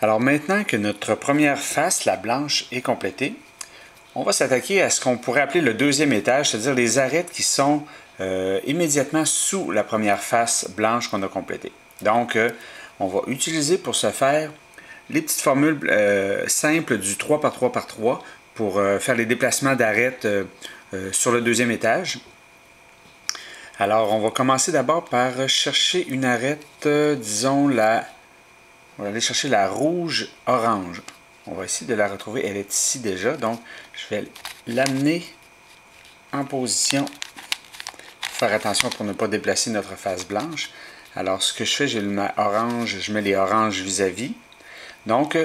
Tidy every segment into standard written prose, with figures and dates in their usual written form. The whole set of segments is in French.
Alors maintenant que notre première face, la blanche, est complétée, on va s'attaquer à ce qu'on pourrait appeler le deuxième étage, c'est-à-dire les arêtes qui sont immédiatement sous la première face blanche qu'on a complétée. Donc, on va utiliser pour ce faire les petites formules simples du 3 par 3 par 3 pour faire les déplacements d'arêtes sur le deuxième étage. Alors, on va commencer d'abord par chercher une arête, disons on va aller chercher la rouge-orange. On va essayer de la retrouver, elle est ici déjà, donc je vais l'amener en position. Faire attention pour ne pas déplacer notre face blanche. Alors, ce que je fais, j'ai ma orange, je mets les oranges vis-à-vis. Donc,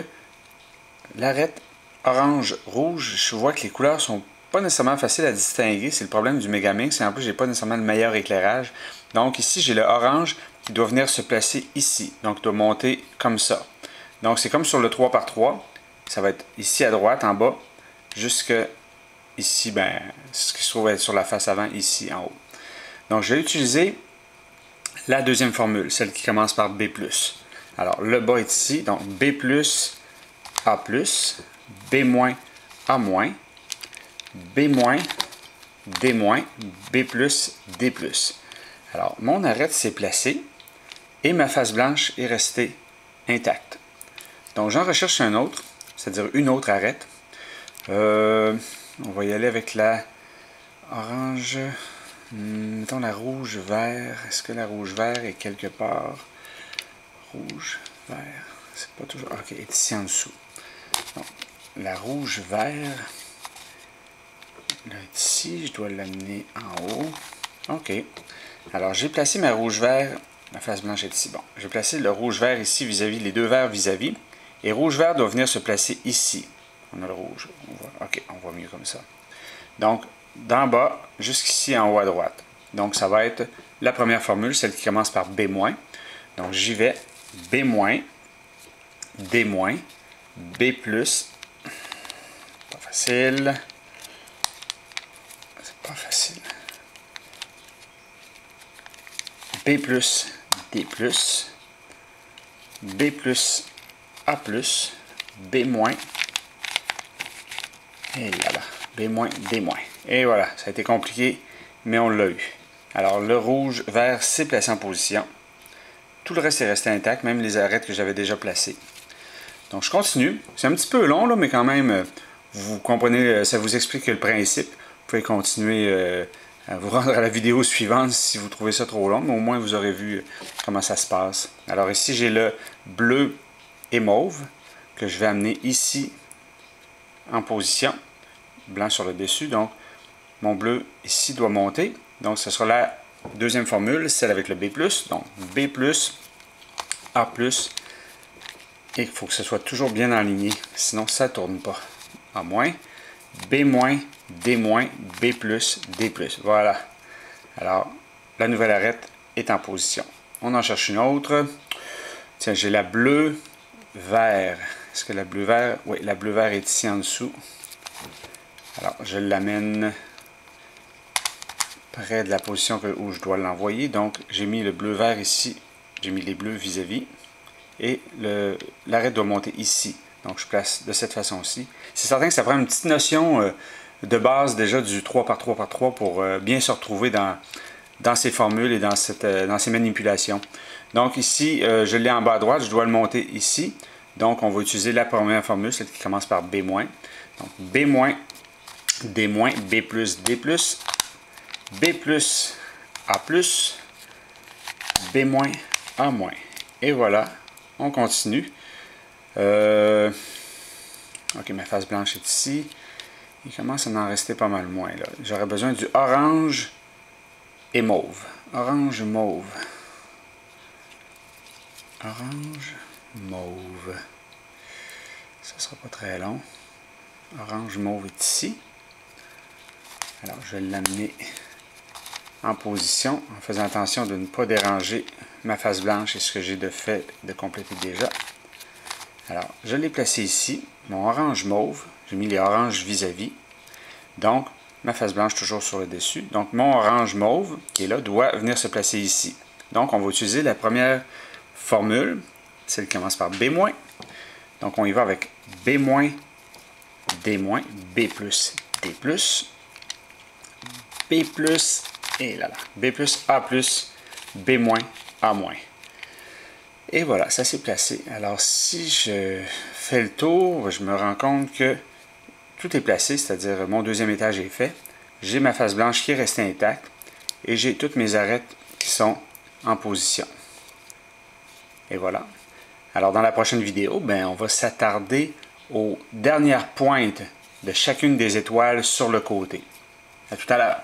l'arête orange-rouge, je vois que les couleurs sont pas nécessairement faciles à distinguer. C'est le problème du Megamix. Et en plus, j'ai pas nécessairement le meilleur éclairage. Donc, ici, j'ai le orange qui doit venir se placer ici. Donc, il doit monter comme ça. Donc, c'est comme sur le 3 par 3. Ça va être ici à droite, en bas, jusque ici, ben, ce qui se trouve être sur la face avant, ici en haut. Donc, je vais utiliser la deuxième formule, celle qui commence par B+. Alors, le bas est ici, donc B+, A+, B-, A-, B-, D-, B+, D+. Alors, mon arête s'est placée et ma face blanche est restée intacte. Donc, j'en recherche un autre, c'est-à-dire une autre arête. On va y aller avec la orange, mettons la rouge-vert. Est-ce que la rouge-vert est quelque part? Rouge-vert, c'est pas toujours... Ok, elle est ici en dessous. Donc, la rouge-vert, là, ici, je dois l'amener en haut. Ok. Alors, j'ai placé ma rouge-vert, ma face blanche est ici. Bon, j'ai placé le rouge-vert ici vis-à-vis, les deux verts vis-à-vis. Et rouge-vert doit venir se placer ici. On a le rouge. Ok, on voit mieux comme ça. Donc, d'en bas jusqu'ici en haut à droite. Donc, ça va être la première formule, celle qui commence par B-. Donc, j'y vais. B-, D-, B+, pas facile. C'est pas facile. B+, D+, B+, A+, B-, et là, B-, D-. Et voilà, ça a été compliqué, mais on l'a eu. Alors, le rouge-vert s'est placé en position. Tout le reste est resté intact, même les arêtes que j'avais déjà placées. Donc, je continue. C'est un petit peu long, là, mais quand même, vous comprenez, ça vous explique le principe. Vous pouvez continuer à vous rendre à la vidéo suivante si vous trouvez ça trop long, mais au moins, vous aurez vu comment ça se passe. Alors, ici, j'ai le bleu et mauve que je vais amener ici en position. Blanc sur le dessus, donc mon bleu ici doit monter. Donc, ce sera la deuxième formule, celle avec le B+. Donc, B+, A+, et il faut que ce soit toujours bien aligné, sinon ça ne tourne pas. A-, B-, D-, B+, D+. Voilà. Alors, la nouvelle arête est en position. On en cherche une autre. Tiens, j'ai la bleu-vert. Est-ce que la bleu-vert? Oui, la bleu-vert est ici en dessous. Alors, je l'amène près de la position où je dois l'envoyer. Donc, j'ai mis le bleu-vert ici. J'ai mis les bleus vis-à-vis. Et l'arête doit monter ici. Donc, je place de cette façon-ci. C'est certain que ça prend une petite notion de base déjà du 3 par 3 par 3 pour bien se retrouver dans ces formules et dans ces manipulations. Donc, ici, je l'ai en bas à droite. Je dois le monter ici. Donc, on va utiliser la première formule, celle qui commence par B-. Donc, B-, D-, B+, D+, B+, A+, B-, A-. Et voilà, on continue. Ok, ma face blanche est ici. Il commence à en rester pas mal moins. J'aurais besoin du orange et mauve. Orange, mauve. Orange, mauve. Ça sera pas très long. Orange, mauve est ici. Alors, je vais l'amener en position, en faisant attention de ne pas déranger ma face blanche et ce que j'ai de compléter déjà. Alors, je l'ai placé ici, mon orange mauve, j'ai mis les oranges vis-à-vis. Donc, ma face blanche toujours sur le dessus. Donc, mon orange mauve, qui est là, doit venir se placer ici. Donc, on va utiliser la première formule, celle qui commence par B-. Donc, on y va avec B-, D-, B+, D+, B+, et là, B+, A+, B-, A-. Et voilà, ça s'est placé. Alors, si je fais le tour, je me rends compte que tout est placé, c'est-à-dire mon deuxième étage est fait. J'ai ma face blanche qui est restée intacte et j'ai toutes mes arêtes qui sont en position. Et voilà. Alors, dans la prochaine vidéo, on va s'attarder aux dernières pointes de chacune des étoiles sur le côté. À tout à l'heure.